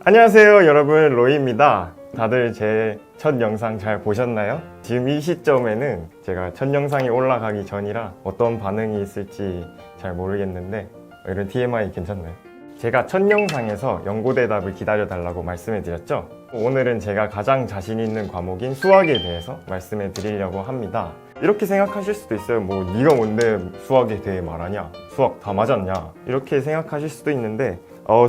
안녕하세요 여러분, 로이입니다. 다들 제 첫 영상 잘 보셨나요? 지금 이 시점에는 제가 첫 영상이 올라가기 전이라 어떤 반응이 있을지 잘 모르겠는데 이런 TMI 괜찮나요? 제가 첫 영상에서 연고대답을 기다려달라고 말씀해 드렸죠? 오늘은 제가 가장 자신 있는 과목인 수학에 대해서 말씀해 드리려고 합니다. 이렇게 생각하실 수도 있어요. 뭐 네가 뭔데 수학에 대해 말하냐? 수학 다 맞았냐? 이렇게 생각하실 수도 있는데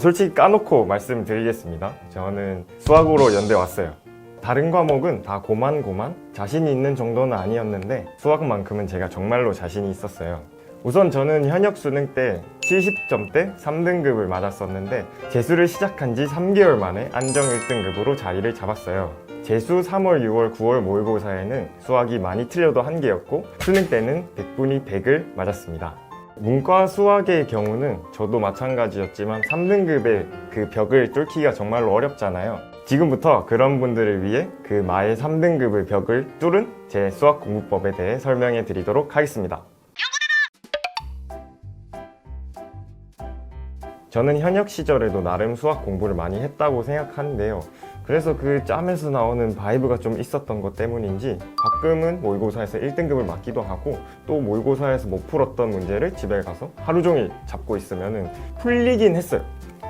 솔직히 까놓고 말씀드리겠습니다. 저는 수학으로 연대 왔어요. 다른 과목은 다 고만고만 자신이 있는 정도는 아니었는데 수학만큼은 제가 정말로 자신이 있었어요. 우선 저는 현역 수능 때 70점대 3등급을 맞았었는데 재수를 시작한 지 3개월 만에 안정 1등급으로 자리를 잡았어요. 재수 3월, 6월, 9월 모의고사에는 수학이 많이 틀려도 한 개였고 수능 때는 100분이 100을 맞았습니다. 문과 수학의 경우는 저도 마찬가지였지만 3등급의 그 벽을 뚫기가 정말로 어렵잖아요. 지금부터 그런 분들을 위해 그 마의 3등급의 벽을 뚫은 제 수학 공부법에 대해 설명해 드리도록 하겠습니다. 저는 현역 시절에도 나름 수학 공부를 많이 했다고 생각하는데요. 그래서 그 짬에서 나오는 바이브가 좀 있었던 것 때문인지 가끔은 모의고사에서 1등급을 맞기도 하고 또 모의고사에서 못 풀었던 문제를 집에 가서 하루 종일 잡고 있으면 풀리긴 했어요.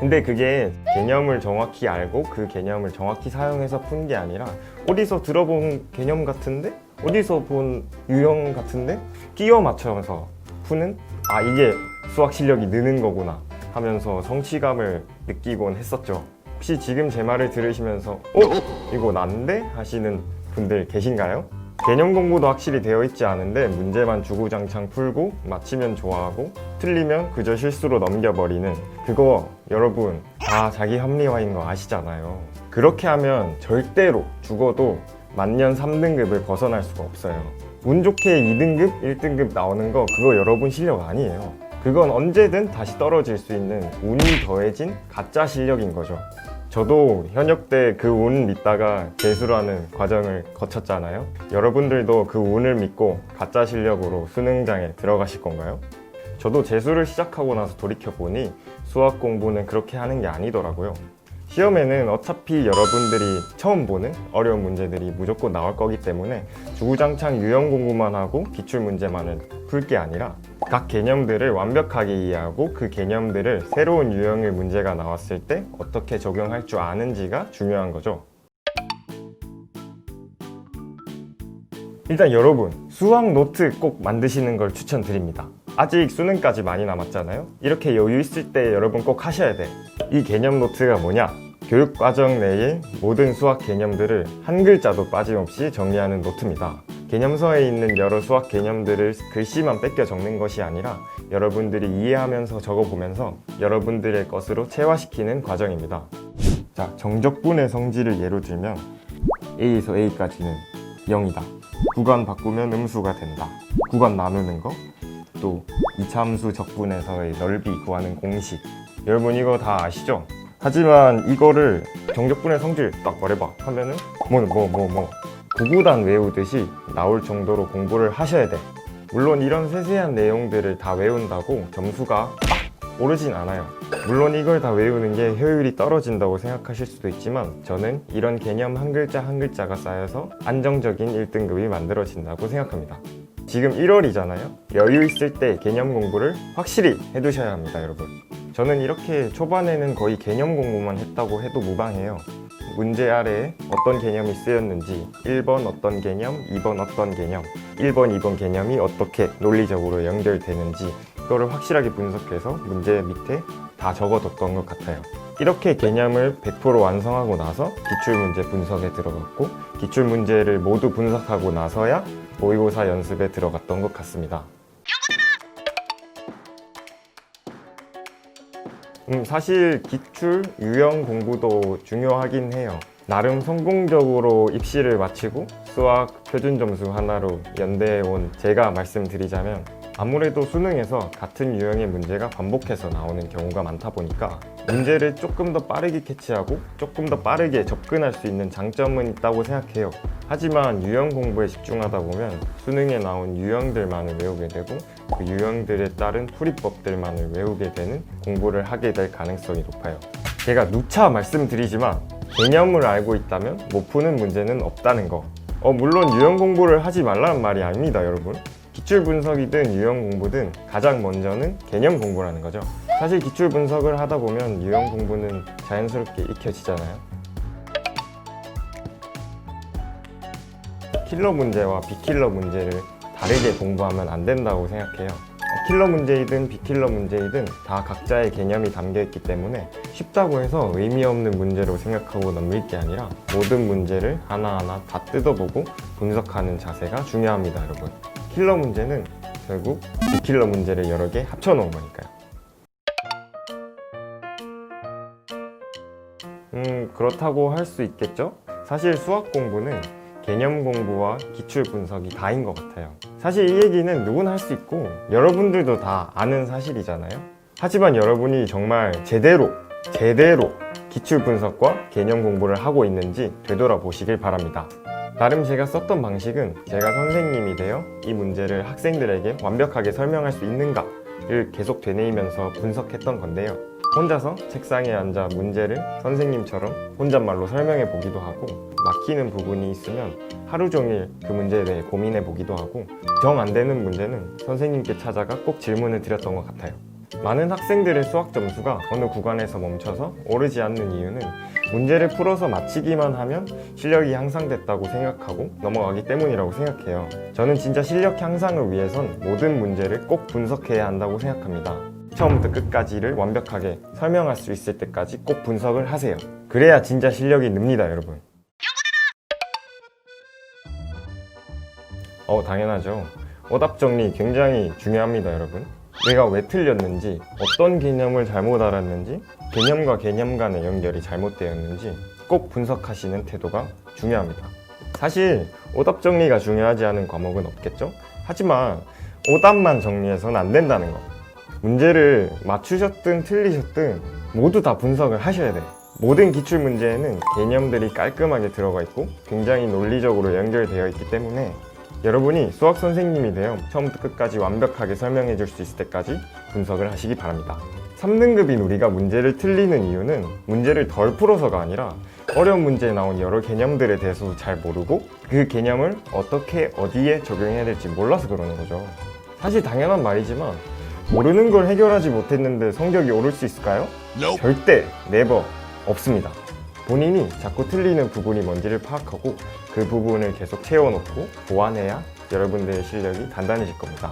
근데 그게 개념을 정확히 알고 그 개념을 정확히 사용해서 푼 게 아니라 어디서 들어본 개념 같은데? 어디서 본 유형 같은데? 끼워 맞춰서 푸는? 아, 이게 수학 실력이 느는 거구나 하면서 성취감을 느끼곤 했었죠. 혹시 지금 제 말을 들으시면서 이거 난데? 하시는 분들 계신가요? 개념 공부도 확실히 되어 있지 않은데 문제만 주구장창 풀고 맞히면 좋아하고 틀리면 그저 실수로 넘겨버리는 그거 여러분 다 자기 합리화인 거 아시잖아요. 그렇게 하면 절대로 죽어도 만년 3등급을 벗어날 수가 없어요. 운 좋게 2등급, 1등급 나오는 거 그거 여러분 실력 아니에요. 그건 언제든 다시 떨어질 수 있는 운이 더해진 가짜 실력인 거죠. 저도 현역 때 그 운 믿다가 재수라는 과정을 거쳤잖아요. 여러분들도 그 운을 믿고 가짜 실력으로 수능장에 들어가실 건가요? 저도 재수를 시작하고 나서 돌이켜보니 수학 공부는 그렇게 하는 게 아니더라고요. 시험에는 어차피 여러분들이 처음 보는 어려운 문제들이 무조건 나올 거기 때문에 주구장창 유형 공부만 하고 기출문제만을 풀 게 아니라 각 개념들을 완벽하게 이해하고 그 개념들을 새로운 유형의 문제가 나왔을 때 어떻게 적용할 줄 아는지가 중요한 거죠. 일단 여러분, 수학 노트 꼭 만드시는 걸 추천드립니다. 아직 수능까지 많이 남았잖아요. 이렇게 여유 있을 때 여러분 꼭 하셔야 돼. 이 개념 노트가 뭐냐? 교육과정 내의 모든 수학 개념들을 한 글자도 빠짐없이 정리하는 노트입니다. 개념서에 있는 여러 수학 개념들을 글씨만 뺏겨 적는 것이 아니라 여러분들이 이해하면서 적어보면서 여러분들의 것으로 체화시키는 과정입니다. 자, 정적분의 성질을 예로 들면 A에서 A까지는 0이다. 구간 바꾸면 음수가 된다. 구간 나누는 거, 또 이차함수 적분에서의 넓이 구하는 공식. 여러분 이거 다 아시죠? 하지만 이거를 정적분의 성질 딱 말해봐 하면은 구구단 외우듯이 나올 정도로 공부를 하셔야 돼. 물론 이런 세세한 내용들을 다 외운다고 점수가 딱 오르진 않아요. 물론 이걸 다 외우는 게 효율이 떨어진다고 생각하실 수도 있지만 저는 이런 개념 한 글자 한 글자가 쌓여서 안정적인 1등급이 만들어진다고 생각합니다. 지금 1월이잖아요. 여유 있을 때 개념 공부를 확실히 해두셔야 합니다, 여러분. 저는 이렇게 초반에는 거의 개념 공부만 했다고 해도 무방해요. 문제 아래에 어떤 개념이 쓰였는지 1번 어떤 개념, 2번 어떤 개념, 1번, 2번 개념이 어떻게 논리적으로 연결되는지 그거를 확실하게 분석해서 문제 밑에 다 적어뒀던 것 같아요. 이렇게 개념을 100% 완성하고 나서 기출문제 분석에 들어갔고 기출문제를 모두 분석하고 나서야 모의고사 연습에 들어갔던 것 같습니다. 사실 기출, 유형 공부도 중요하긴 해요. 나름 성공적으로 입시를 마치고 수학 표준 점수 하나로 연대에 온 제가 말씀드리자면 아무래도 수능에서 같은 유형의 문제가 반복해서 나오는 경우가 많다 보니까 문제를 조금 더 빠르게 캐치하고 조금 더 빠르게 접근할 수 있는 장점은 있다고 생각해요. 하지만 유형 공부에 집중하다 보면 수능에 나온 유형들만을 외우게 되고 그 유형들에 따른 풀이법들만을 외우게 되는 공부를 하게 될 가능성이 높아요. 제가 누차 말씀드리지만 개념을 알고 있다면 못 푸는 문제는 없다는 거. 물론 유형 공부를 하지 말라는 말이 아닙니다, 여러분. 기출 분석이든 유형 공부든 가장 먼저는 개념 공부라는 거죠. 사실 기출 분석을 하다 보면 유형 공부는 자연스럽게 익혀지잖아요. 킬러 문제와 비킬러 문제를 다르게 공부하면 안 된다고 생각해요. 킬러 문제이든 비킬러 문제이든 다 각자의 개념이 담겨 있기 때문에 쉽다고 해서 의미 없는 문제로 생각하고 넘길 게 아니라 모든 문제를 하나하나 다 뜯어보고 분석하는 자세가 중요합니다, 여러분. 킬러 문제는 결국 비킬러 문제를 여러 개 합쳐놓은 거니까요. 그렇다고 할 수 있겠죠? 사실 수학 공부는 개념 공부와 기출 분석이 다인 것 같아요. 사실 이 얘기는 누구나 할 수 있고 여러분들도 다 아는 사실이잖아요. 하지만 여러분이 정말 제대로 기출 분석과 개념 공부를 하고 있는지 되돌아보시길 바랍니다. 나름 제가 썼던 방식은 제가 선생님이 되어 이 문제를 학생들에게 완벽하게 설명할 수 있는가를 계속 되뇌이면서 분석했던 건데요. 혼자서 책상에 앉아 문제를 선생님처럼 혼잣말로 설명해 보기도 하고 막히는 부분이 있으면 하루 종일 그 문제에 대해 고민해 보기도 하고 정 안 되는 문제는 선생님께 찾아가 꼭 질문을 드렸던 것 같아요. 많은 학생들의 수학 점수가 어느 구간에서 멈춰서 오르지 않는 이유는 문제를 풀어서 맞히기만 하면 실력이 향상됐다고 생각하고 넘어가기 때문이라고 생각해요. 저는 진짜 실력 향상을 위해선 모든 문제를 꼭 분석해야 한다고 생각합니다. 처음부터 끝까지를 완벽하게 설명할 수 있을 때까지 꼭 분석을 하세요. 그래야 진짜 실력이 늡니다, 여러분. 당연하죠. 오답 정리 굉장히 중요합니다, 여러분. 내가 왜 틀렸는지, 어떤 개념을 잘못 알았는지, 개념과 개념 간의 연결이 잘못되었는지 꼭 분석하시는 태도가 중요합니다. 사실 오답 정리가 중요하지 않은 과목은 없겠죠? 하지만 오답만 정리해서는 안 된다는 거. 문제를 맞추셨든 틀리셨든 모두 다 분석을 하셔야 돼요. 모든 기출 문제에는 개념들이 깔끔하게 들어가 있고 굉장히 논리적으로 연결되어 있기 때문에 여러분이 수학 선생님이 되어 처음부터 끝까지 완벽하게 설명해 줄 수 있을 때까지 분석을 하시기 바랍니다. 3등급인 우리가 문제를 틀리는 이유는 문제를 덜 풀어서가 아니라 어려운 문제에 나온 여러 개념들에 대해서도 잘 모르고 그 개념을 어떻게 어디에 적용해야 될지 몰라서 그러는 거죠. 사실 당연한 말이지만 모르는 걸 해결하지 못했는데 성적이 오를 수 있을까요? 절대 네버 없습니다. 본인이 자꾸 틀리는 부분이 뭔지를 파악하고 그 부분을 계속 채워놓고 보완해야 여러분들의 실력이 단단해질 겁니다.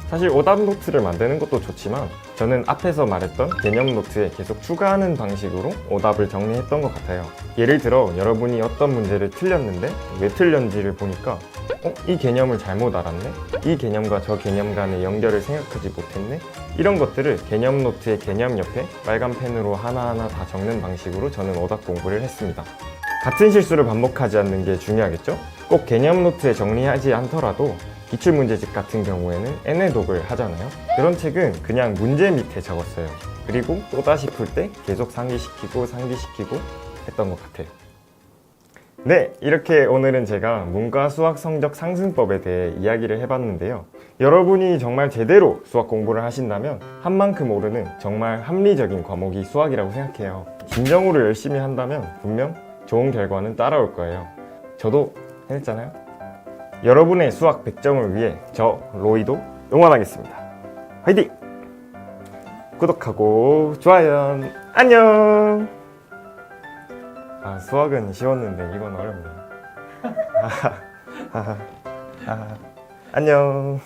사실 오답 노트를 만드는 것도 좋지만 저는 앞에서 말했던 개념 노트에 계속 추가하는 방식으로 오답을 정리했던 것 같아요. 예를 들어 여러분이 어떤 문제를 틀렸는데 왜 틀렸는지를 보니까 이 개념을 잘못 알았네? 이 개념과 저 개념 간의 연결을 생각하지 못했네? 이런 것들을 개념 노트의 개념 옆에 빨간 펜으로 하나하나 다 적는 방식으로 저는 오답 공부를 했습니다. 같은 실수를 반복하지 않는 게 중요하겠죠? 꼭 개념 노트에 정리하지 않더라도 기출문제집 같은 경우에는 N의 독을 하잖아요. 그런 책은 그냥 문제 밑에 적었어요. 그리고 또다시 풀 때 계속 상기시키고 했던 것 같아요. 네, 이렇게 오늘은 제가 문과 수학 성적 상승법에 대해 이야기를 해봤는데요. 여러분이 정말 제대로 수학 공부를 하신다면 한 만큼 오르는 정말 합리적인 과목이 수학이라고 생각해요. 진정으로 열심히 한다면 분명 좋은 결과는 따라올 거예요. 저도 해냈잖아요. 여러분의 수학 100점을 위해 저 로이도 응원하겠습니다. 화이팅! 구독하고 좋아요. 안녕! 수학은 쉬웠는데 이건 어렵네요. 안녕.